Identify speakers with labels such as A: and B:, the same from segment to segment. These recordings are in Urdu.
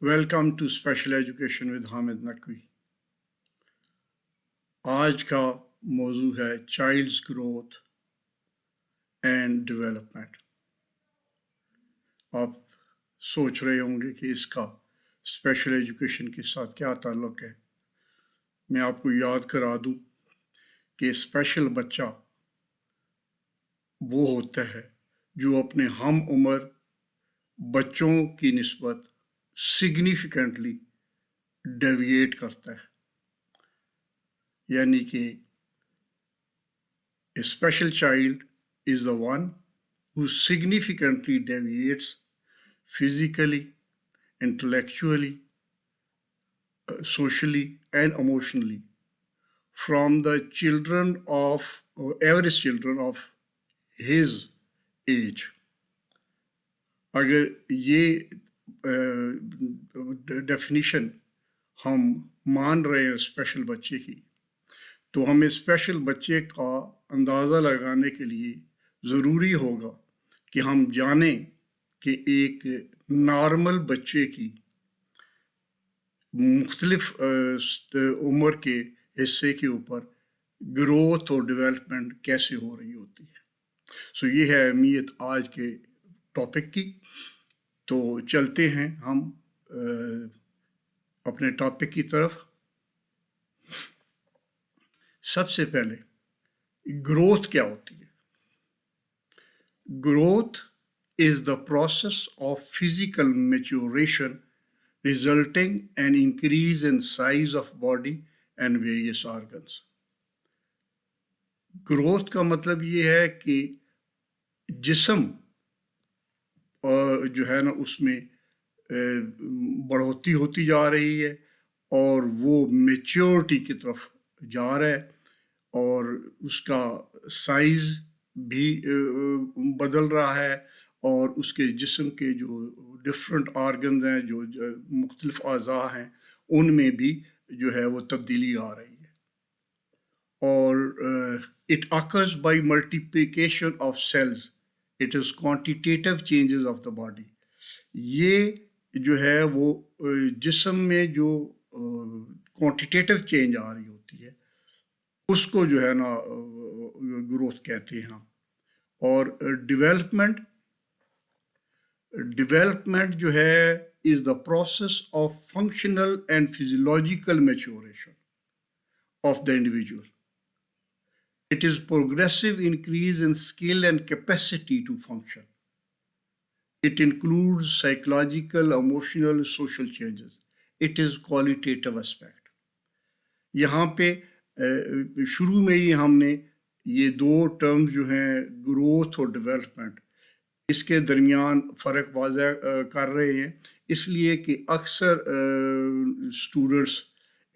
A: Welcome to special education with Hamid Naqvi. آج کا موضوع ہے چائلڈز گروتھ اینڈ ڈیولپمنٹ۔ آپ سوچ رہے ہوں گے کہ اس کا اسپیشل ایجوکیشن کے ساتھ کیا تعلق ہے۔ میں آپ کو یاد کرا دوں کہ اسپیشل بچہ وہ ہوتا ہے جو اپنے ہم عمر بچوں کی نسبت سگنیفیکنٹلی ڈیویٹ کرتا ہے، یعنی کہ a special child is the one who significantly deviates physically, intellectually, socially, and emotionally from the average children of his age. اگر یہ ڈیفینیشن ہم مان رہے ہیں اسپیشل بچے کی، تو ہمیں اسپیشل بچے کا اندازہ لگانے کے لیے ضروری ہوگا کہ ہم جانیں کہ ایک نارمل بچے کی مختلف عمر کے حصے کے اوپر گروتھ اور ڈیولپمنٹ کیسے ہو رہی ہوتی ہے۔ یہ ہے اہمیت آج کے ٹاپک کی۔ تو چلتے ہیں ہم اپنے ٹاپک کی طرف۔ سب سے پہلے گروتھ کیا ہوتی ہے؟ Growth is the process of physical maturation resulting in increase in size of body and various organs. Growth کا مطلب یہ ہے کہ جسم جو ہے نا اس میں بڑھوتی ہوتی جا رہی ہے اور وہ میچورٹی کی طرف جا رہا ہے، اور اس کا سائز بھی بدل رہا ہے، اور اس کے جسم کے جو ڈفرینٹ آرگنز ہیں، جو مختلف اعضاء ہیں، ان میں بھی جو ہے وہ تبدیلی آ رہی ہے۔ اور it occurs by multiplication of cells. It is quantitative changes of the body. یہ جو ہے وہ جسم میں جو کوانٹیٹیو چینج آ رہی ہوتی ہے اس کو جو ہے نا گروتھ کہتے ہیں۔ اور ڈیولپمنٹ جو ہے is the process of functional and physiological maturation of the individual. It is progressive increase in skill and capacity to function. It includes psychological, emotional, social changes. It is qualitative aspect. یہاں پہ شروع میں ہی ہم نے یہ دو ٹرم جو ہیں گروتھ اور ڈیولپمنٹ، اس کے درمیان فرق واضح کر رہے ہیں، اس لیے کہ اکثر اسٹوڈنٹس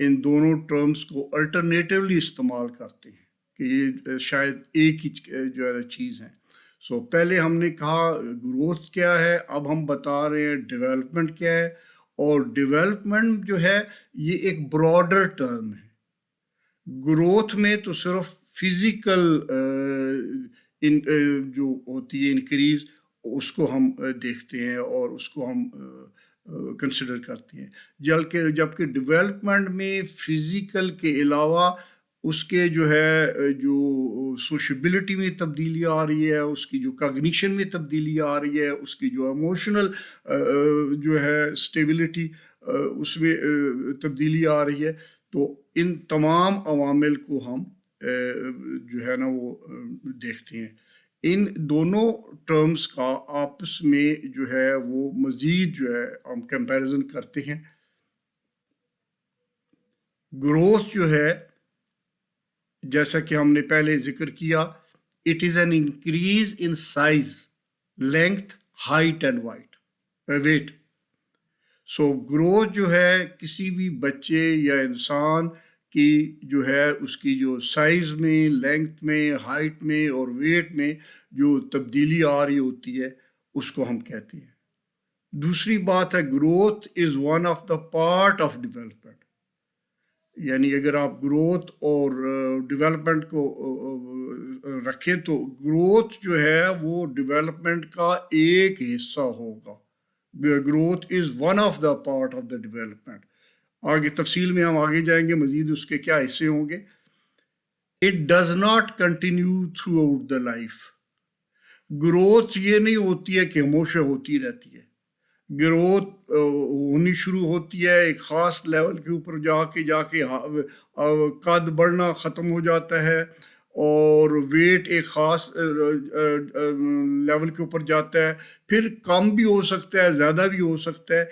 A: ان دونوں ٹرمز کو الٹرنیٹیولی استعمال کرتے ہیں کہ یہ شاید ایک ہی جو ہے چیز ہیں۔ پہلے ہم نے کہا گروتھ کیا ہے، اب ہم بتا رہے ہیں ڈیولپمنٹ کیا ہے۔ اور ڈیولپمنٹ جو ہے یہ ایک براڈر ٹرم ہے۔ گروتھ میں تو صرف فزیکل جو ہوتی ہے انکریز، اس کو ہم دیکھتے ہیں اور اس کو ہم کنسیڈر کرتے ہیں، جبکہ ڈیولپمنٹ میں فزیکل کے علاوہ اس کے جو ہے جو سوشیبلٹی میں تبدیلی آ رہی ہے، اس کی جو کاگنیشن میں تبدیلی آ رہی ہے، اس کی جو ایموشنل جو ہے اسٹیبلٹی اس میں تبدیلی آ رہی ہے۔ تو ان تمام عوامل کو ہم جو ہے نا وہ دیکھتے ہیں۔ ان دونوں ٹرمز کا آپس میں جو ہے وہ مزید جو ہے ہم کمپیریزن کرتے ہیں۔ گروتھ جو ہے جیسا کہ ہم نے پہلے ذکر کیا، it is an increase in size, length, height and weight. Growth جو ہے کسی بھی بچے یا انسان کی جو ہے اس کی جو سائز میں، لینتھ میں، ہائٹ میں اور ویٹ میں جو تبدیلی آ رہی ہوتی ہے اس کو ہم کہتے ہیں۔ دوسری بات ہے growth is one of the part of development, یعنی اگر آپ گروتھ اور ڈیولپمنٹ کو رکھیں تو گروتھ جو ہے وہ ڈیولپمنٹ کا ایک حصہ ہوگا، growth is one of the part of the development. آگے تفصیل میں ہم آگے جائیں گے مزید اس کے کیا حصے ہوں گے. It does not continue throughout the life. Growth یہ نہیں ہوتی ہے کہ ہمیشہ ہوتی رہتی ہے. گروتھ ہونی شروع ہوتی ہے ایک خاص لیول کے اوپر جا کے قد بڑھنا ختم ہو جاتا ہے اور ویٹ ایک خاص لیول کے اوپر جاتا ہے، پھر کم بھی ہو سکتا ہے زیادہ بھی ہو سکتا ہے،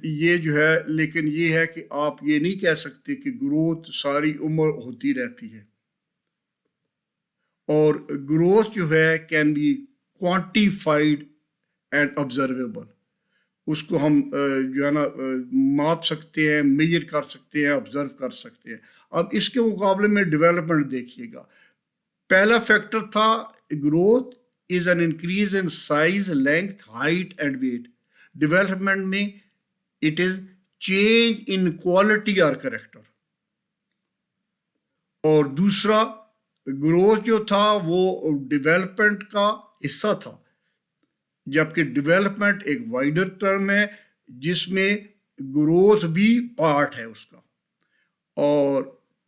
A: یہ جو ہے. لیکن یہ ہے کہ آپ یہ نہیں کہہ سکتے کہ گروتھ ساری عمر ہوتی رہتی ہے. اور گروتھ جو ہے can be quantified and observable. اس کو ہم جو ہے نا ماپ سکتے ہیں، میجر کر سکتے ہیں، آبزرو کر سکتے ہیں. اب اس کے مقابلے میں ڈیولپمنٹ دیکھیے گا. پہلا فیکٹر تھا growth is an increase in size, length, height and weight. Development میں it is change in quality اور کریکٹر. اور دوسرا گروتھ جو تھا وہ ڈیولپمنٹ کا حصہ تھا، جبکہ ڈیولپمنٹ ایک وائڈر ٹرم ہے جس میں گروتھ بھی پارٹ ہے اس کا. اور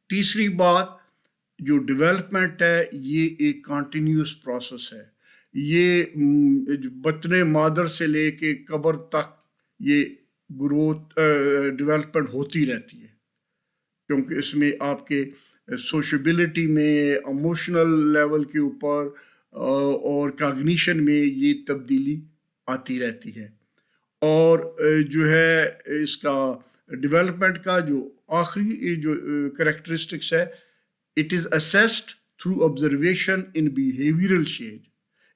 A: تیسری بات جو ڈیولپمنٹ ہے یہ ایک کنٹینیوس پروسیس ہے. یہ بطن مادر سے لے کے قبر تک یہ گروتھ ڈیولپمنٹ ہوتی رہتی ہے، کیونکہ اس میں آپ کے سوشیبلٹی میں، ایموشنل لیول کے اوپر اور کاگنیشن میں یہ تبدیلی آتی رہتی ہے. اور جو ہے اس کا ڈیولپمنٹ کا جو آخری جو کریکٹرسٹکس ہے، it is assessed through observation in behavioural change.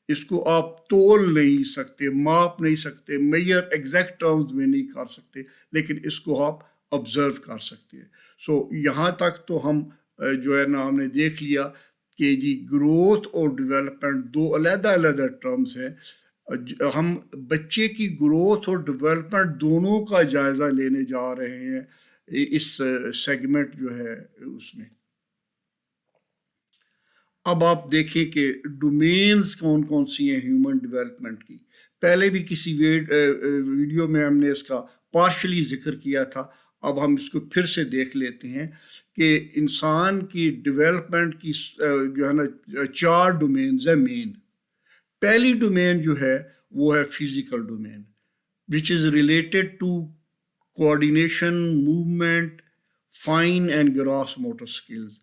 A: اس کو آپ تول نہیں سکتے، ماپ نہیں سکتے، میئر ایگزیکٹ ٹرمز میں نہیں کر سکتے، لیکن اس کو آپ آبزرو کر سکتے ہیں. سو یہاں تک تو ہم جو ہے نا ہم نے دیکھ لیا کہ جی گروتھ اور ڈیولپمنٹ دو علیحدہ علیحدہ ٹرمز ہیں. ہم بچے کی گروتھ اور ڈیولپمنٹ دونوں کا جائزہ لینے جا رہے ہیں اس سیگمنٹ جو ہے اس میں. اب آپ دیکھیں کہ ڈومینز کون کون سی ہیں ہیومن ڈیولپمنٹ کی. پہلے بھی کسی ویڈیو میں ہم نے اس کا پارشلی ذکر کیا تھا، اب ہم اس کو پھر سے دیکھ لیتے ہیں کہ انسان کی ڈیولپمنٹ کی جو ہے نا 4 ڈومینز ہیں مین. پہلی ڈومین جو ہے وہ ہے physical domain which is related to coordination, movement, fine and gross motor skills.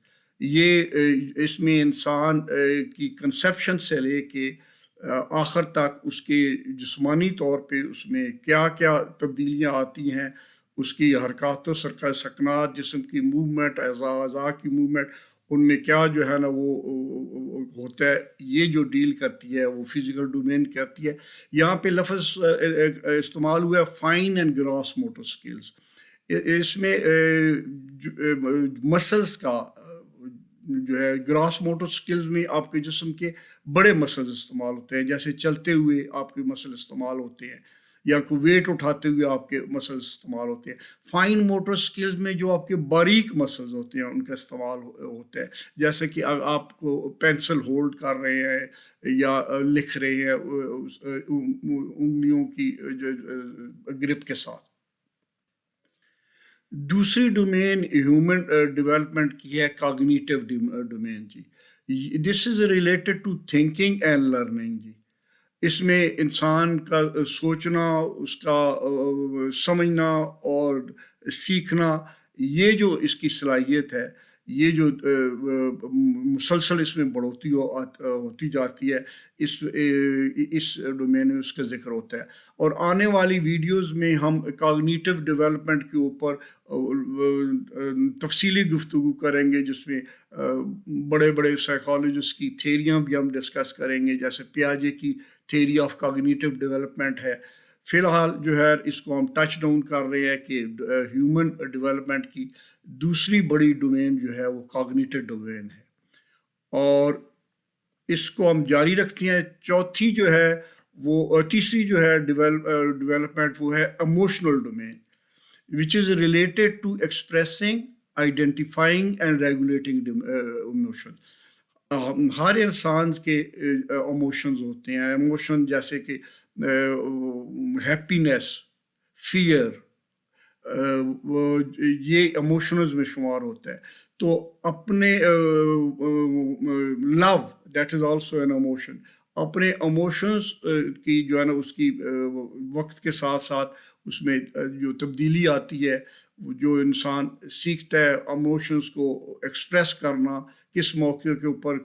A: یہ اس میں انسان کی کنسیپشن سے لے کے آخر تک اس کے جسمانی طور پہ اس میں کیا کیا تبدیلیاں آتی ہیں، اس کی حرکات و سکنات، جسم کی موومنٹ، اعضاء کی موومنٹ، ان میں کیا جو ہے نا وہ ہوتا ہے، یہ جو ڈیل کرتی ہے وہ فزیکل ڈومین کہتی ہے. یہاں پہ لفظ استعمال ہوا ہے fine and gross motor skills. اس میں مسلس کا جو ہے گراس موٹر سکلز میں آپ کے جسم کے بڑے مسلز استعمال ہوتے ہیں، جیسے چلتے ہوئے آپ کے مسل استعمال ہوتے ہیں یا کوئی ویٹ اٹھاتے ہوئے آپ کے مسلز استعمال ہوتے ہیں. فائن موٹر سکلز میں جو آپ کے باریک مسلز ہوتے ہیں ان کا استعمال ہوتا ہے، جیسے کہ آپ کو پینسل ہولڈ کر رہے ہیں یا لکھ رہے ہیں انگلیوں کی گرپ کے ساتھ. دوسری ڈومین ہیومن ڈیولپمنٹ کی ہے کاگنیٹیو ڈومین جی. This is related to thinking and learning جی. اس میں انسان کا سوچنا، اس کا سمجھنا اور سیکھنا، یہ جو اس کی صلاحیت ہے، یہ جو مسلسل اس میں بڑھوتی ہوتی جاتی ہے، اس ڈومین میں اس کا ذکر ہوتا ہے. اور آنے والی ویڈیوز میں ہم کاگنیٹیو ڈیولپمنٹ کے اوپر تفصیلی گفتگو کریں گے، جس میں بڑے بڑے سائیکالوجسٹ کی تھیریاں بھی ہم ڈسکس کریں گے، جیسے پیاجے کی تھیری آف کاگنیٹیو ڈیولپمنٹ ہے. فی الحال جو ہے اس کو ہم ٹچ ڈاؤن کر رہے ہیں کہ ہیومن ڈیولپمنٹ کی دوسری بڑی ڈومین جو ہے وہ کاگنیٹیو ڈومین ہے، اور اس کو ہم جاری رکھتے ہیں. چوتھی جو ہے وہ تیسری جو ہے ڈیولپمنٹ وہ ہے emotional domain which is related to expressing, identifying and regulating emotion. ہر انسان کے ایموشنز ہوتے ہیں. ایموشن جیسے کہ ہیپینس، فیئر، یہ ایموشنز میں شمار ہوتا ہے. تو اپنے love, that is also an emotion. اپنے ایموشنز کی جو ہے نا اس کی وقت کے ساتھ ساتھ اس میں جو تبدیلی آتی ہے، جو انسان سیکھتا ہے ایموشنز کو ایکسپریس کرنا، کس موقع کے اوپر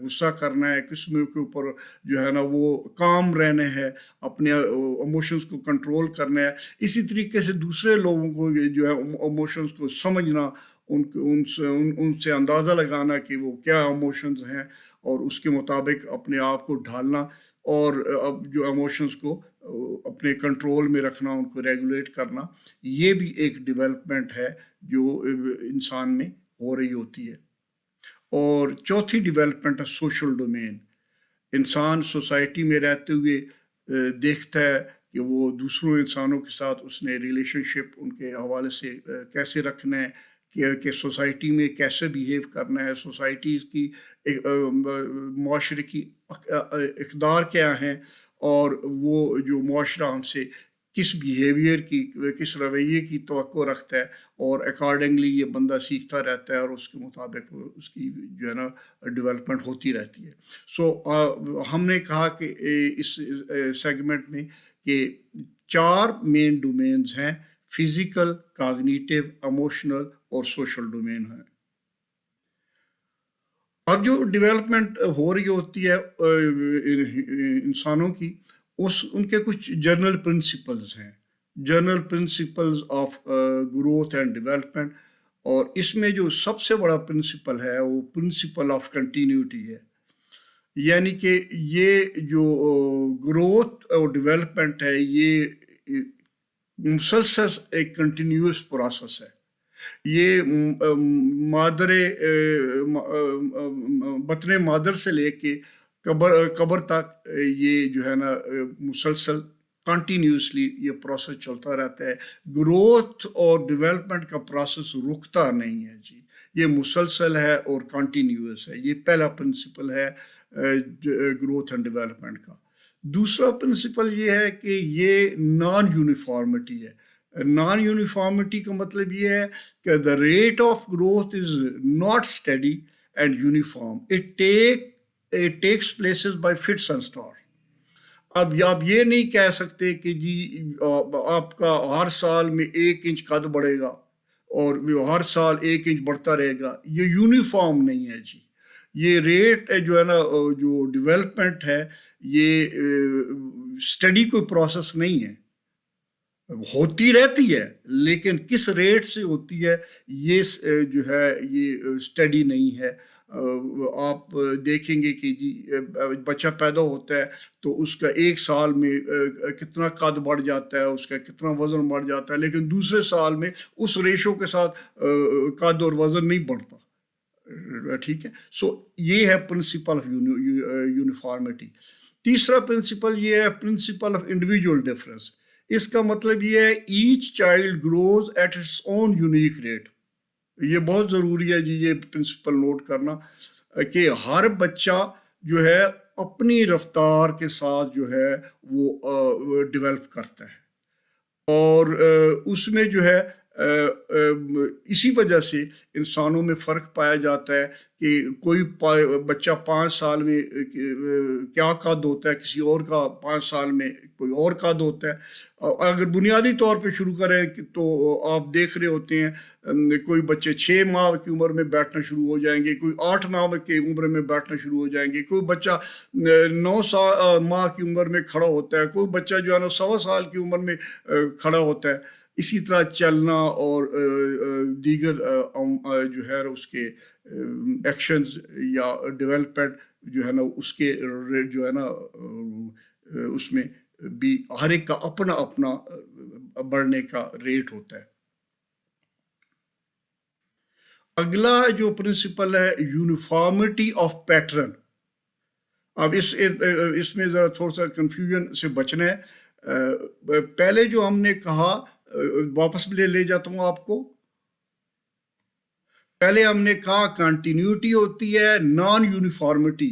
A: غصہ کرنا ہے، کس موقع کے اوپر جو ہے نا وہ کام رہنا ہے، اپنے ایموشنز کو کنٹرول کرنا ہے. اسی طریقے سے دوسرے لوگوں کو جو ہے ایموشنز کو سمجھنا، ان سے اندازہ لگانا کہ وہ کیا ایموشنز ہیں، اور اس کے مطابق اپنے آپ کو ڈھالنا، اور اب جو ایموشنز کو اپنے کنٹرول میں رکھنا، ان کو ریگولیٹ کرنا. یہ بھی ایک ڈیولپمنٹ ہے جو انسان میں ہو رہی ہوتی ہے. اور چوتھی ڈیولپمنٹ ہے سوشل ڈومین. انسان سوسائٹی میں رہتے ہوئے دیکھتا ہے کہ وہ دوسروں انسانوں کے ساتھ اس نے ریلیشن شپ ان کے حوالے سے کیسے رکھنا ہے، کہ سوسائٹی میں کیسے بیہیو کرنا ہے، سوسائٹیز کی معاشرے کی اقدار کیا ہیں، اور وہ جو معاشرہ ہم سے کس بیہیویئر کی، کس رویے کی توقع رکھتا ہے، اور اکارڈنگلی یہ بندہ سیکھتا رہتا ہے، اور اس کے مطابق اس کی جو ہے نا ڈیولپمنٹ ہوتی رہتی ہے. سو ہم نے کہا کہ اس سیگمنٹ میں کہ 4 مین ڈومینز ہیں: فزیکل، کاگنیٹیو، ایموشنل اور سوشل ڈومین ہیں. اب جو ڈیولپمنٹ ہو رہی ہوتی ہے انسانوں کی، ان کے کچھ جنرل پرنسپلز ہیں، general principles of growth and development. اور اس میں جو سب سے بڑا پرنسپل ہے وہ پرنسپل آف کنٹینیوٹی ہے. یعنی کہ یہ جو گروتھ اور ڈیولپمنٹ ہے، یہ مسلسل ایک کنٹینیوس پروسیس ہے. یہ مادر بطن مادر سے لے کے قبر تک یہ جو ہے نا مسلسل کنٹینیوسلی یہ پروسیس چلتا رہتا ہے. گروتھ اور ڈیولپمنٹ کا پروسیس رکتا نہیں ہے جی، یہ مسلسل ہے اور کنٹینیوس ہے. یہ پہلا پرنسپل ہے گروتھ اینڈ ڈیولپمنٹ کا. دوسرا پرنسپل یہ ہے کہ یہ نان یونیفارمٹی ہے. نان یونیفارمٹی کا مطلب یہ ہے کہ the rate of growth is not steady and uniform. It takes places by fits and starts. اب آپ یہ نہیں کہہ سکتے کہ جی آپ کا ہر سال میں 1 انچ قد بڑھے گا اور ہر سال 1 انچ بڑھتا رہے گا. یہ یونیفارم نہیں ہے جی. یہ ریٹ جو ہے نا جو ڈیولپمنٹ ہے، یہ اسٹڈی کوئی پروسیس نہیں ہے، ہوتی رہتی ہے، لیکن کس ریٹ سے ہوتی ہے یہ جو ہے یہ اسٹڈی نہیں ہے. آپ دیکھیں گے کہ جی بچہ پیدا ہوتا ہے تو اس کا 1 سال میں کتنا قد بڑھ جاتا ہے، اس کا کتنا وزن بڑھ جاتا ہے، لیکن دوسرے سال میں اس ریشو کے ساتھ قد اور وزن نہیں بڑھتا. ٹھیک ہے. سو یہ ہے پرنسپل آف یونیفارمٹی. تیسرا پرنسپل یہ ہے پرنسپل آف انڈیویجول ڈفرینس. اس کا مطلب یہ ہے each child grows at its own unique rate. یہ بہت ضروری ہے جی یہ پرنسپل نوٹ کرنا کہ ہر بچہ جو ہے اپنی رفتار کے ساتھ جو ہے وہ ڈیولپ کرتا ہے، اور اس میں جو ہے اسی وجہ سے انسانوں میں فرق پایا جاتا ہے کہ کوئی بچہ 5 سال میں کیا قد ہوتا ہے، کسی اور کا 5 سال میں کوئی اور قد ہوتا ہے. اگر بنیادی طور پہ شروع کریں تو آپ دیکھ رہے ہوتے ہیں کوئی بچے 6 ماہ کی عمر میں بیٹھنا شروع ہو جائیں گے، کوئی 8 ماہ کی عمر میں بیٹھنا شروع ہو جائیں گے، کوئی بچہ 9 ماہ کی عمر میں کھڑا ہوتا ہے، کوئی بچہ جو ہے نا 1.25 سال کی عمر میں کھڑا ہوتا ہے. اسی طرح چلنا اور دیگر جو ہے اس کے ایکشنز یا ڈیولپمنٹ جو ہے نا اس کے جو ہے نا اس میں بھی ہر ایک کا اپنا اپنا بڑھنے کا ریٹ ہوتا ہے. اگلا جو پرنسپل ہے یونیفارمٹی آف پیٹرن. اب اس میں ذرا تھوڑا سا کنفیوژن سے بچنا ہے. پہلے جو ہم نے کہا، واپس لے جاتا ہوں آپ کو. پہلے ہم نے کہا کنٹینیوٹی ہوتی ہے، نان یونیفارمٹی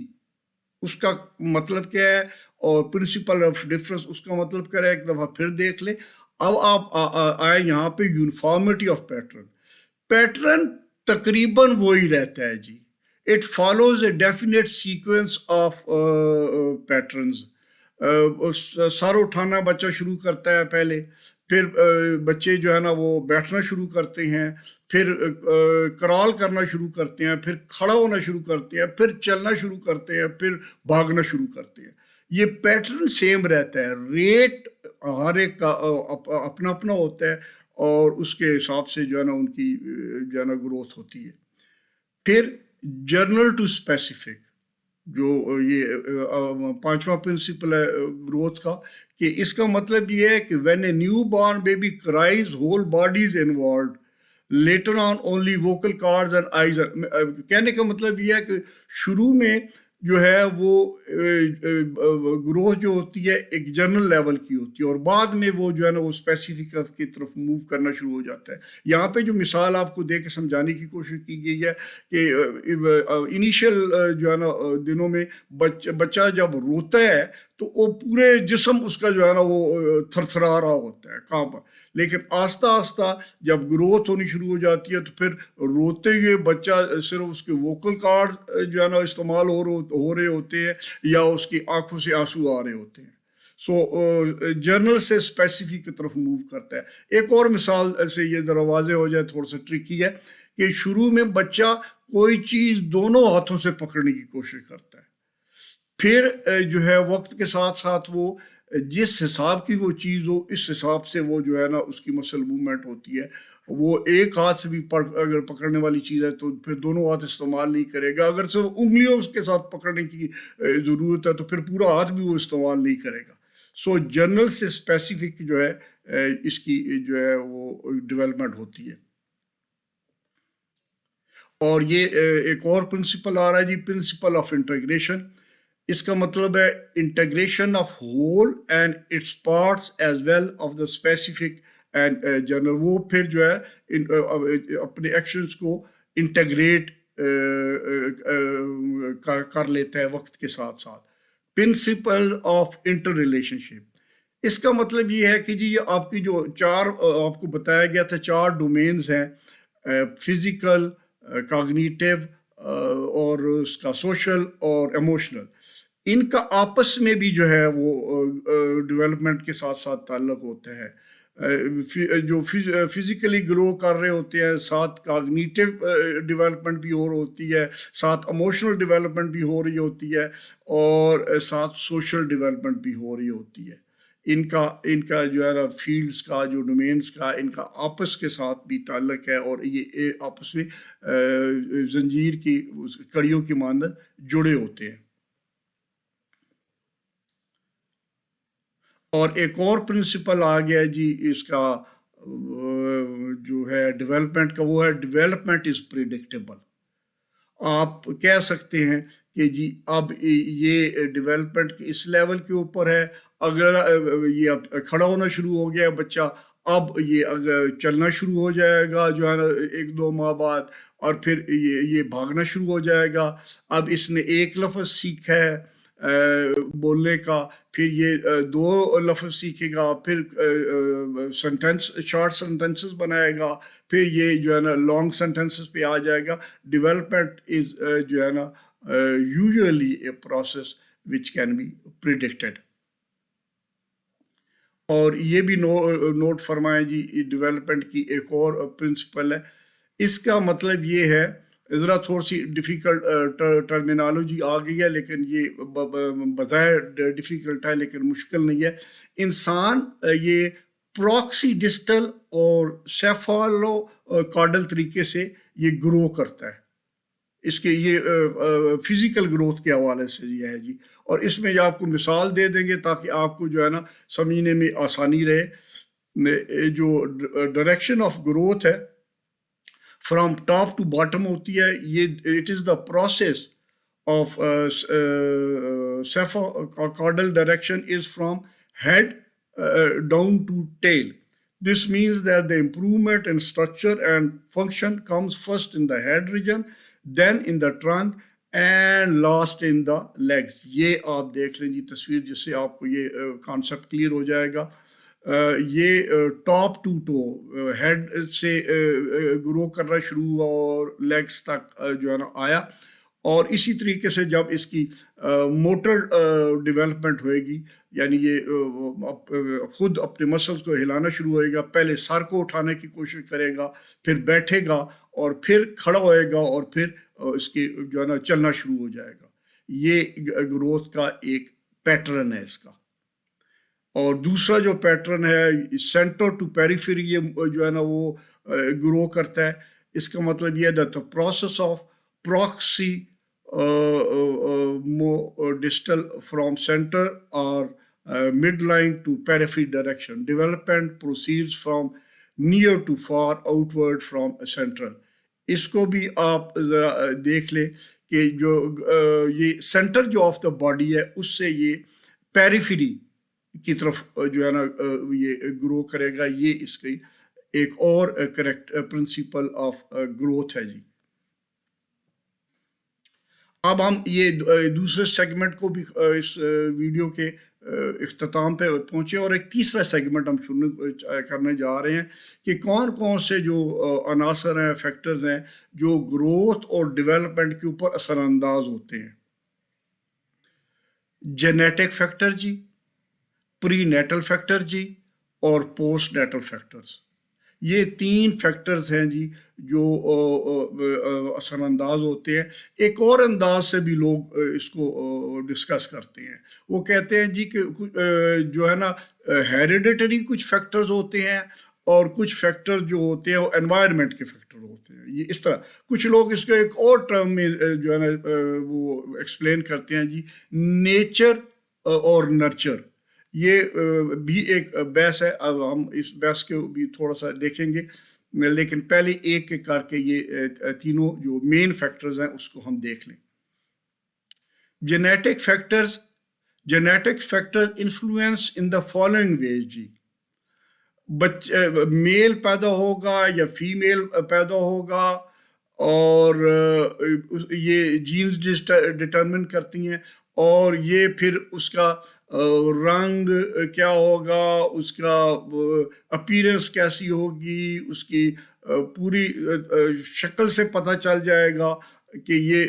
A: اس کا مطلب کیا ہے، اور پرنسپل آف ڈفرینس اس کا مطلب کرے ایک دفعہ پھر دیکھ لیں. اب آپ آئے یہاں پہ یونیفارمٹی آف پیٹرن تقریباً وہی رہتا ہے جی. It follows a definite sequence of patterns. سر اٹھانا بچہ شروع کرتا ہے پہلے، پھر بچے جو ہے نا وہ بیٹھنا شروع کرتے ہیں، پھر کرال کرنا شروع کرتے ہیں، پھر کھڑا ہونا شروع کرتے ہیں، پھر چلنا شروع کرتے ہیں، پھر بھاگنا شروع کرتے ہیں. یہ پیٹرن سیم رہتا ہے. ریٹ ہر ایک کا اپنا اپنا ہوتا ہے اور اس کے حساب سے جو ہے نا ان کی جو ہے نا گروتھ ہوتی ہے. پھر جرنل ٹو اسپیسیفک، جو یہ پانچواں پرنسپل ہے گروتھ کا، کہ اس کا مطلب یہ ہے کہ when a newborn baby cries whole body is involved later on only vocal cords and eyes. کہنے کا مطلب یہ ہے کہ شروع میں جو ہے وہ گروتھ جو ہوتی ہے ایک جنرل لیول کی ہوتی ہے، اور بعد میں وہ جو ہے نا وہ اسپیسیفک کی طرف موو کرنا شروع ہو جاتا ہے. یہاں پہ جو مثال آپ کو دے کے سمجھانے کی کوشش کی گئی ہے کہ انیشیل جو ہے نا دنوں میں بچہ جب روتا ہے تو وہ پورے جسم اس کا جو ہے نا وہ تھر تھرا رہا ہوتا ہے کہاں، لیکن آہستہ آہستہ جب گروتھ ہونی شروع ہو جاتی ہے تو پھر روتے ہوئے بچہ صرف اس کے ووکل کارڈ جو ہے نا استعمال ہو رہے ہوتے ہیں یا اس کی آنکھوں سے آنسو آ رہے ہوتے ہیں. سو جرنل سے اسپیسیفک کی طرف موو کرتا ہے. ایک اور مثال سے یہ ذرا واضح ہو جائے، تھوڑا سا ٹرکی ہے، کہ شروع میں بچہ کوئی چیز دونوں ہاتھوں سے پکڑنے کی کوشش کرتا ہے، پھر جو ہے وقت کے ساتھ ساتھ وہ جس حساب کی وہ چیز ہو اس حساب سے وہ جو ہے نا اس کی مسل موومنٹ ہوتی ہے. وہ ایک ہاتھ سے بھی اگر پکڑنے والی چیز ہے تو پھر دونوں ہاتھ استعمال نہیں کرے گا. اگر صرف انگلیوں اس کے ساتھ پکڑنے کی ضرورت ہے تو پھر پورا ہاتھ بھی وہ استعمال نہیں کرے گا. سو جرنل سے اسپیسیفک جو ہے اس کی جو ہے وہ ڈیولپمنٹ ہوتی ہے. اور یہ ایک اور پرنسپل آ رہا ہے جی، پرنسپل آف انٹیگریشن. اس کا مطلب ہے integration of whole and its parts as well of the specific and general. وہ پھر جو ہے اپنے ایکشنز کو انٹیگریٹ کر لیتا ہے وقت کے ساتھ ساتھ. پرنسپل آف انٹر ریلیشن شپ، اس کا مطلب یہ ہے کہ جی یہ آپ کی جو چار آپ کو بتایا گیا تھا چار ڈومینز ہیں، فزیکل، کاگنیٹیو اور اس کا سوشل اور ایموشنل. ان کا آپس میں بھی جو ہے وہ ڈیولپمنٹ کے ساتھ ساتھ تعلق ہوتا ہے. جو فزیکلی گرو کر رہے ہوتے ہیں ساتھ کاگنیٹیو ڈیولپمنٹ بھی ہو رہی ہوتی ہے، ساتھ ایموشنل ڈیولپمنٹ بھی ہو رہی ہوتی ہے، اور ساتھ سوشل ڈیولپمنٹ بھی ہو رہی ہوتی ہے. ان کا جو ہے نا فیلڈز کا جو ڈومینز کا ان کا آپس کے ساتھ بھی تعلق ہے، اور یہ آپس میں زنجیر کی کڑیوں کی مانند جڑے ہوتے ہیں. اور ایک اور پرنسپل آ گیا جی اس کا جو ہے ڈیولپمنٹ کا، وہ ہے ڈیولپمنٹ از پریڈکٹیبل. آپ کہہ سکتے ہیں کہ جی اب یہ ڈیولپمنٹ اس لیول کے اوپر ہے، اگر یہ کھڑا ہونا شروع ہو گیا بچہ، اب یہ اگر چلنا شروع ہو جائے گا جو ہے نا 1-2 ماہ بعد، اور پھر یہ بھاگنا شروع ہو جائے گا. اب اس نے ایک لفظ سیکھا ہے بولنے کا، پھر یہ 2 لفظ سیکھے گا، پھر سنٹینس شارٹ سنٹینسز بنائے گا، پھر یہ جو ہے نا لانگ سنٹینسز پہ آ جائے گا. ڈیولپمنٹ از جو ہے نا usually a process which can be predicted. اور یہ بھی نوٹ فرمائیں جی ڈیولپمنٹ کی ایک اور پرنسپل ہے. اس کا مطلب یہ ہے، ذرا تھوڑی سی ڈیفیکلٹ ٹرمینالوجی آ گئی ہے، لیکن یہ بظاہر ڈیفیکلٹ ہے لیکن مشکل نہیں ہے. انسان یہ پراکسی ڈسٹل اور سیفالو کارڈل طریقے سے یہ گرو کرتا ہے. اس کے یہ فزیکل گروتھ کے حوالے سے یہ ہے جی. اور اس میں آپ کو مثال دے دیں گے تاکہ آپ کو جو ہے نا سمجھنے میں آسانی رہے. جو ڈائریکشن آف گروتھ ہے فرام ٹاپ ٹو باٹم ہوتی ہے، یہ it is the process of caudal direction is from head down to tail. This means that the improvement in structure and function comes first in the head region, then in the trunk, and last in the legs. یہ آپ دیکھ لیں جی تصویر، جس سے آپ کو یہ کانسیپٹ کلیئر ہو جائے گا. یہ ٹاپ ٹو ٹو ہیڈ سے گرو کرنا شروع ہوا اور لیگس تک جو ہے نا آیا. اور اسی طریقے سے جب اس کی موٹر ڈیولپمنٹ ہوئے گی، یعنی یہ خود اپنے مسلس کو ہلانا شروع ہوئے گا. پہلے سر کو اٹھانے کی کوشش کرے گا، پھر بیٹھے گا اور پھر کھڑا ہوئے گا اور پھر اس کی جو ہے نا چلنا شروع ہو جائے گا. یہ گروتھ کا ایک پیٹرن ہے اس کا. اور دوسرا جو پیٹرن ہے سینٹر ٹو پیریفری، یہ جو ہے نا وہ گرو کرتا ہے. اس کا مطلب یہ ہے دا process of proxy distal from center or midline to periphery direction. Development proceeds from near to far outward from central. اس کو بھی آپ ذرا دیکھ لیں کہ جو یہ سینٹر جو آف دا باڈی ہے اس سے یہ پیریفری کی طرف جو ہے نا یہ گرو کرے گا. یہ اس کی ایک اور کریکٹ پرنسپل آف گروتھ ہے جی. اب ہم یہ دوسرے سیگمنٹ کو بھی اس ویڈیو کے اختتام پہ پہنچے اور ایک تیسرا سیگمنٹ ہم شروع کرنے جا رہے ہیں کہ کون کون سے جو عناصر ہیں، فیکٹرز ہیں جو گروتھ اور ڈیولپمنٹ کے اوپر اثر انداز ہوتے ہیں. جینیٹک فیکٹر جی، پری نیٹل فیکٹر جی، اور پوسٹ نیٹل فیکٹرز. یہ 3 فیکٹرز ہیں جی جو اثر انداز ہوتے ہیں. ایک اور انداز سے بھی لوگ اس کو ڈسکس کرتے ہیں. وہ کہتے ہیں جی کہ جو ہے نا ہیریڈیٹری کچھ فیکٹرز ہوتے ہیں اور کچھ فیکٹر جو ہوتے ہیں وہ انوائرمنٹ کے فیکٹر ہوتے ہیں. یہ اس طرح کچھ لوگ اس کو ایک اور ٹرم میں جو ہے نا وہ ایکسپلین کرتے ہیں جی، نیچر اور نرچر. یہ بھی ایک بحث ہے. اب ہم اس بحث کو بھی تھوڑا سا دیکھیں گے، لیکن پہلے ایک ایک کر کے یہ تینوں جو مین فیکٹرز ہیں اس کو ہم دیکھ لیں. Genetic factors. Genetic factors influence in the following ways جی. میل پیدا ہوگا یا فیمیل پیدا ہوگا اور یہ جینز ڈٹرمن کرتی ہیں، اور یہ پھر اس کا رنگ کیا ہوگا، اس کا اپیرنس کیسی ہوگی، اس کی پوری شکل سے پتہ چل جائے گا کہ یہ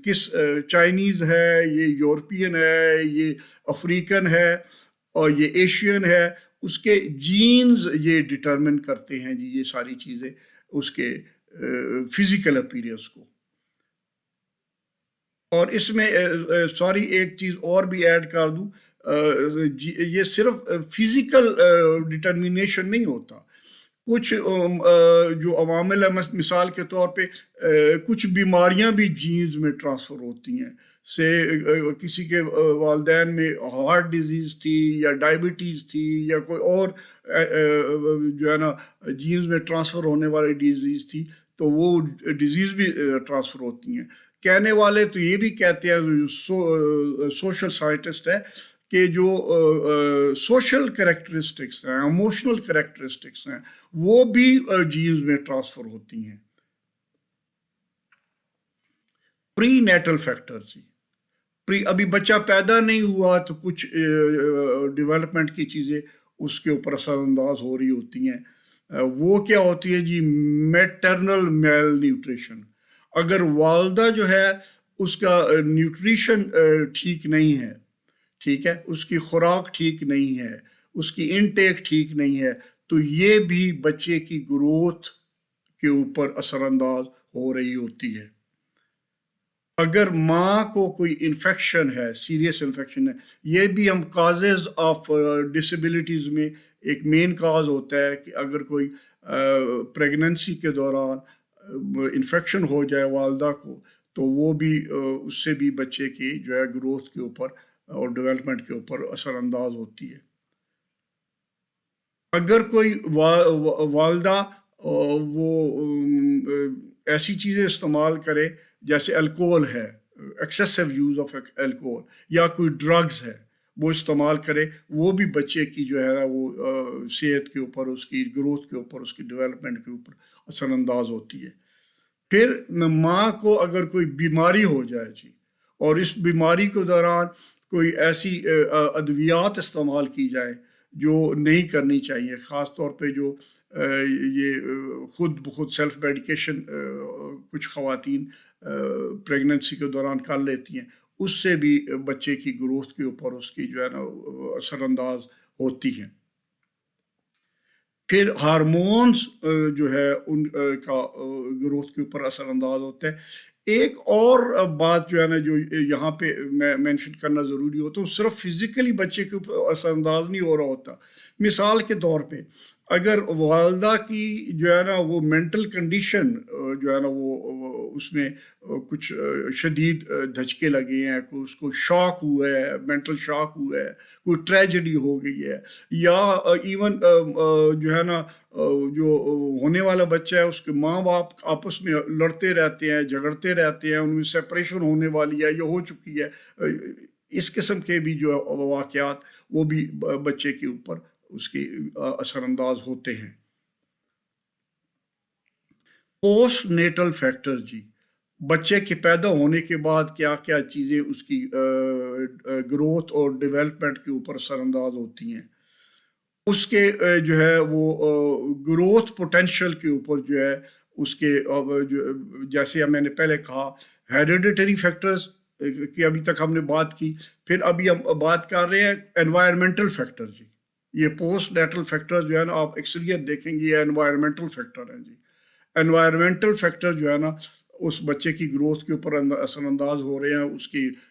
A: کس چائنیز ہے، یہ یورپین ہے، یہ افریقن ہے اور یہ ایشین ہے. اس کے جینز یہ ڈٹرمن کرتے ہیں جی یہ ساری چیزیں اس کے فزیکل اپیرنس کو. اور اس میں سوری ایک چیز اور بھی ایڈ کر دوں، یہ صرف فزیکل ڈٹرمینیشن نہیں ہوتا. کچھ جو عوامل ہیں، مثال کے طور پہ کچھ بیماریاں بھی جینز میں ٹرانسفر ہوتی ہیں. سے کسی کے والدین میں ہارٹ ڈیزیز تھی یا ڈائبٹیز تھی یا کوئی اور جو ہے نا جینز میں ٹرانسفر ہونے والی ڈیزیز تھی، تو وہ ڈیزیز بھی ٹرانسفر ہوتی ہیں. کہنے والے تو یہ بھی کہتے ہیں، سوشل سائنٹسٹ ہے، کہ جو سوشل کریکٹرسٹکس ہیں، ایموشنل کریکٹرسٹکس ہیں، وہ بھی جینز میں ٹرانسفر ہوتی ہیں. پری نیٹل فیکٹر جی. ابھی بچہ پیدا نہیں ہوا تو کچھ ڈیولپمنٹ کی چیزیں اس کے اوپر اثر انداز ہو رہی ہوتی ہیں. وہ کیا ہوتی ہے جی؟ میٹرنل میل نیوٹریشن. اگر والدہ جو ہے اس کا نیوٹریشن ٹھیک نہیں ہے، ٹھیک ہے، اس کی خوراک ٹھیک نہیں ہے، اس کی انٹیک ٹھیک نہیں ہے، تو یہ بھی بچے کی گروتھ کے اوپر اثر انداز ہو رہی ہوتی ہے. اگر ماں کو کوئی انفیکشن ہے، سیریس انفیکشن ہے، یہ بھی ہم کازز آف ڈسیبلٹیز میں ایک مین کاز ہوتا ہے کہ اگر کوئی پریگننسی کے دوران انفیکشن ہو جائے والدہ کو، تو وہ بھی اس سے بھی بچے کی جو ہے گروتھ کے اوپر اور ڈیولپمنٹ کے اوپر اثر انداز ہوتی ہے. اگر کوئی والدہ وہ ایسی چیزیں استعمال کرے جیسے الکوہل ہے، ایکسیسو یوز آف الکوہل، یا کوئی ڈرگز ہے وہ استعمال کرے، وہ بھی بچے کی جو ہے وہ صحت کے اوپر، اس کی گروتھ کے اوپر، اس کی ڈیولپمنٹ کے اوپر اثر انداز ہوتی ہے. پھر ماں کو اگر کوئی بیماری ہو جائے جی، اور اس بیماری کے دوران کوئی ایسی ادویات استعمال کی جائیں جو نہیں کرنی چاہیے، خاص طور پہ جو یہ خود بخود سیلف میڈیکیشن کچھ خواتین پریگننسی کے دوران کر لیتی ہیں، اس سے بھی بچے کی گروتھ کے اوپر اس کی جو ہے نا اثر انداز ہوتی ہیں۔ پھر ہارمونز جو ہے ان کا گروتھ کے اوپر اثر انداز ہوتا ہے۔ ایک اور بات جو ہے نا جو یہاں پہ میں مینشن کرنا ضروری ہوتا ہے، صرف فزیکلی بچے کے اوپر اثر انداز نہیں ہو رہا ہوتا۔ مثال کے طور پہ اگر والدہ کی جو ہے نا وہ مینٹل کنڈیشن جو ہے نا وہ اس میں کچھ شدید دھچکے لگے ہیں، کوئی اس کو شاک ہوا ہے، مینٹل شاک ہوا ہے، کوئی ٹریجڈی ہو گئی ہے، یا ایون جو ہے نا جو ہونے والا بچہ ہے اس کے ماں باپ آپس میں لڑتے رہتے ہیں، جھگڑتے رہتے ہیں، ان میں سپریشن ہونے والی ہے یا ہو چکی ہے، اس قسم کے بھی جو واقعات وہ بھی بچے کے اوپر اس کی اثر انداز ہوتے ہیں۔ پوسٹ نیٹل فیکٹر جی، بچے کے پیدا ہونے کے بعد کیا کیا چیزیں اس کی گروتھ اور ڈیولپمنٹ کے اوپر اثر انداز ہوتی ہیں، اس کے جو ہے وہ گروتھ پوٹینشیل کے اوپر جو ہے اس کے جیسے میں نے پہلے کہا ہیریڈیٹری فیکٹرز کی ابھی تک ہم نے بات کی، پھر ابھی ہم بات کر رہے ہیں انوائرمنٹل فیکٹر جی۔ یہ پوسٹ نیٹل فیکٹر جو ہے نا آپ اکثریت دیکھیں گے یہ انوائرمنٹل فیکٹر ہیں جی۔ انوائرمنٹل فیکٹر جو ہے نا اس بچے کی گروتھ کے اوپر اثر انداز ہو رہے ہیں،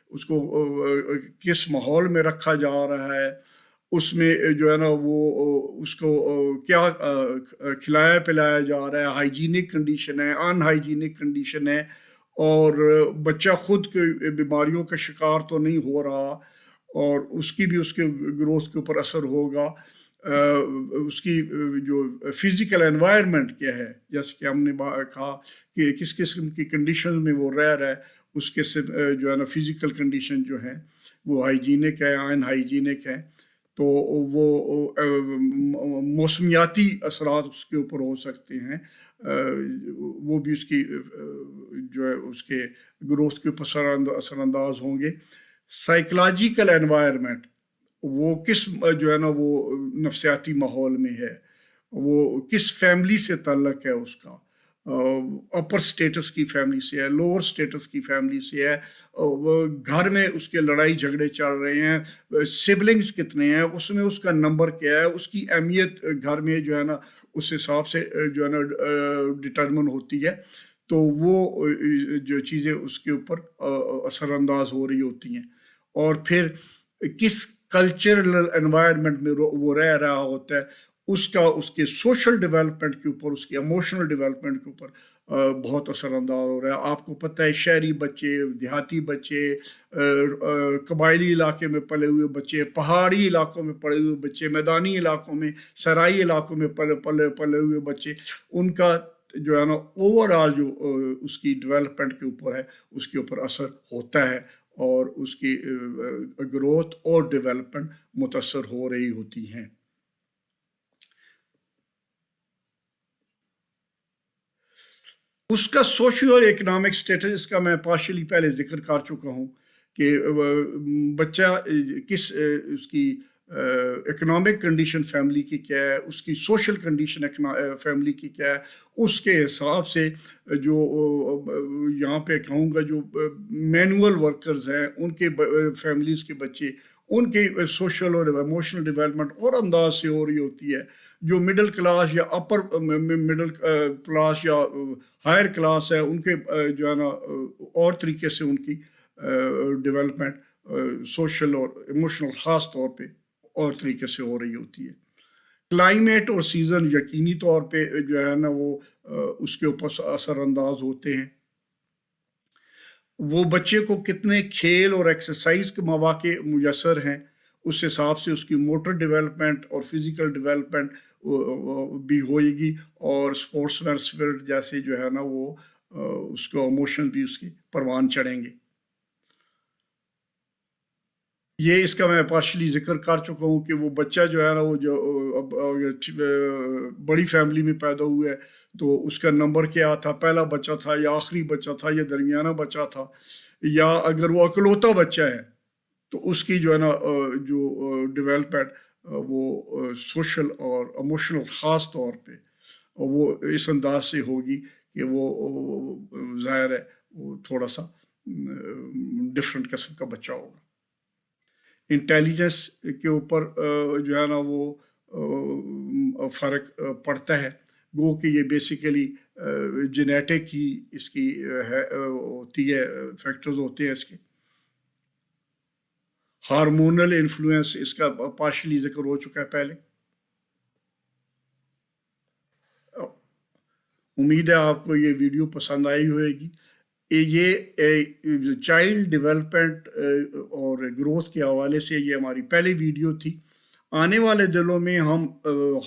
A: اس کو کس ماحول میں رکھا جا رہا ہے، اس میں جو ہے نا وہ اس کو کیا کھلایا پلایا جا رہا ہے، ہائیجینک کنڈیشن ہے، ان ہائیجینک کنڈیشن ہے، اور بچہ خود کے بیماریوں کا شکار تو نہیں ہو رہا، اور اس کی بھی اس کے گروتھ کے اوپر اثر ہوگا۔ اس کی جو فزیکل انوائرمنٹ کیا ہے، جیسے کہ ہم نے کہا کہ کس قسم کی کنڈیشن میں وہ رہ رہا ہے، اس کے جو ہے نا فزیکل کنڈیشن جو ہے وہ ہائیجینک ہے، ان ہائیجینک ہے، تو وہ موسمیاتی اثرات اس کے اوپر ہو سکتے ہیں، وہ بھی اس کی جو ہے اس کے گروتھ کے اوپر اثر انداز ہوں گے۔ سائیکلوجیکل انوائرمنٹ، وہ کس جو ہے نا وہ نفسیاتی ماحول میں ہے، وہ کس فیملی سے تعلق ہے، اس کا اپر سٹیٹس کی فیملی سے ہے، لوور سٹیٹس کی فیملی سے ہے، گھر میں اس کے لڑائی جھگڑے چل رہے ہیں، سبلنگز کتنے ہیں، اس میں اس کا نمبر کیا ہے، اس کی اہمیت گھر میں جو ہے نا اس حساب سے جو ہے نا ڈٹرمن ہوتی ہے، تو وہ جو چیزیں اس کے اوپر اثر انداز ہو رہی ہوتی ہیں۔ اور پھر کس کلچرل انوائرمنٹ میں وہ رہ رہا ہوتا ہے، اس کے سوشل ڈیولپمنٹ کے اوپر، اس کے ایموشنل ڈیولپمنٹ کے اوپر بہت اثر انداز ہو رہا ہے۔ آپ کو پتہ ہے شہری بچے، دیہاتی بچے، قبائلی علاقے میں پلے ہوئے بچے، پہاڑی علاقوں میں پلے ہوئے بچے، میدانی علاقوں میں، سرائی علاقوں میں پلے ہوئے بچے، ان کا جو ہے نا اوور آل جو اس کی ڈیولپمنٹ کے اوپر ہے، اس کے اوپر اثر ہوتا ہے، اور اس کی گروتھ اور ڈیولپمنٹ متاثر ہو رہی ہوتی ہیں۔ اس کا سوشیو اکنامک سٹیٹس، اس کا میں پارشلی پہلے ذکر کر چکا ہوں کہ بچہ کس اس کی اکنامک کنڈیشن فیملی کی کیا ہے، اس کی سوشل کنڈیشن فیملی کی کیا ہے، اس کے حساب سے جو یہاں پہ کہوں گا جو مینول ورکرز ہیں ان کے فیملیز کے بچے، ان کے سوشل اور ایموشنل ڈیولپمنٹ اور انداز سے ہو رہی ہوتی ہے۔ جو مڈل کلاس یا اپر مڈل کلاس یا ہائر کلاس ہے، ان کے جو ہے نا اور طریقے سے ان کی ڈیولپمنٹ سوشل اور ایموشنل خاص طور پہ اور طریقے سے ہو رہی ہوتی ہے۔ کلائمیٹ اور سیزن یقینی طور پہ جو ہے نا وہ اس کے اوپر اثر انداز ہوتے ہیں۔ وہ بچے کو کتنے کھیل اور ایکسرسائز کے مواقع میسر ہیں، اس حساب سے اس کی موٹر ڈیولپمنٹ اور فزیکل ڈیولپمنٹ بھی ہوئے گی، اور اسپورٹس مین اسپرٹ جیسے جو ہے نا وہ اس کو ایموشن بھی اس کی پروان چڑھیں گے۔ یہ اس کا میں پارشلی ذکر کر چکا ہوں کہ وہ بچہ جو ہے نا وہ جو اب بڑی فیملی میں پیدا ہوا ہے تو اس کا نمبر کیا تھا، پہلا بچہ تھا یا آخری بچہ تھا یا درمیانہ بچہ تھا، یا اگر وہ اکلوتا بچہ ہے تو اس کی جو ہے نا جو ڈیولپمنٹ وہ سوشل اور ایموشنل خاص طور پہ وہ اس انداز سے ہوگی کہ وہ ظاہر ہے وہ تھوڑا سا ڈفرینٹ قسم کا بچہ ہوگا. انٹیلیجنس کے اوپر جو ہے نا وہ فرق پڑتا ہے، گو کہ یہ بیسیکلی جینیٹک ہی اس کی ہوتی ہے، فیکٹرز ہوتے ہیں اس کے. ہارمونل انفلوئنس اس کا پارشلی ذکر ہو چکا ہے پہلے. امید ہے آپ کو یہ ویڈیو پسند آئی ہوئے گی. یہ چائلڈ ڈیولپمنٹ اور گروتھ کے حوالے سے یہ ہماری پہلی ویڈیو تھی. آنے والے دنوں میں ہم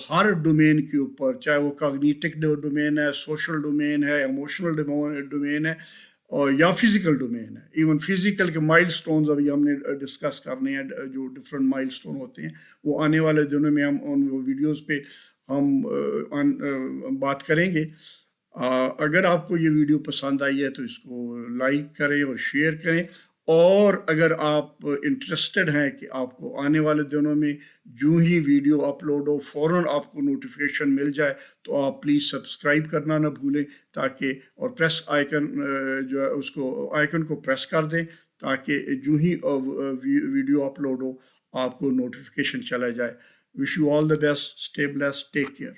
A: ہر ڈومین کے اوپر، چاہے وہ کاگنیٹک ڈومین ہے، سوشل ڈومین ہے، ایموشنل ڈومین ہے اور یا فزیکل ڈومین ہے، ایون فزیکل کے مائل سٹونز ابھی ہم نے ڈسکس کرنے ہیں، جو ڈفرینٹ مائل سٹون ہوتے ہیں وہ آنے والے دنوں میں ہم ان ویڈیوز پہ ہم بات کریں گے. اگر آپ کو یہ ویڈیو پسند آئی ہے تو اس کو لائک کریں اور شیئر کریں، اور اگر آپ انٹرسٹڈ ہیں کہ آپ کو آنے والے دنوں میں جو ہی ویڈیو اپلوڈ ہو فوراً آپ کو نوٹیفیکیشن مل جائے تو آپ پلیز سبسکرائب کرنا نہ بھولیں، تاکہ اور پریس آئیکن جو ہے اس کو آئیکن کو پریس کر دیں تاکہ جو ہی ویڈیو اپلوڈ ہو آپ کو نوٹیفیکیشن چلا جائے. Wish you all the best, stay blessed, take care.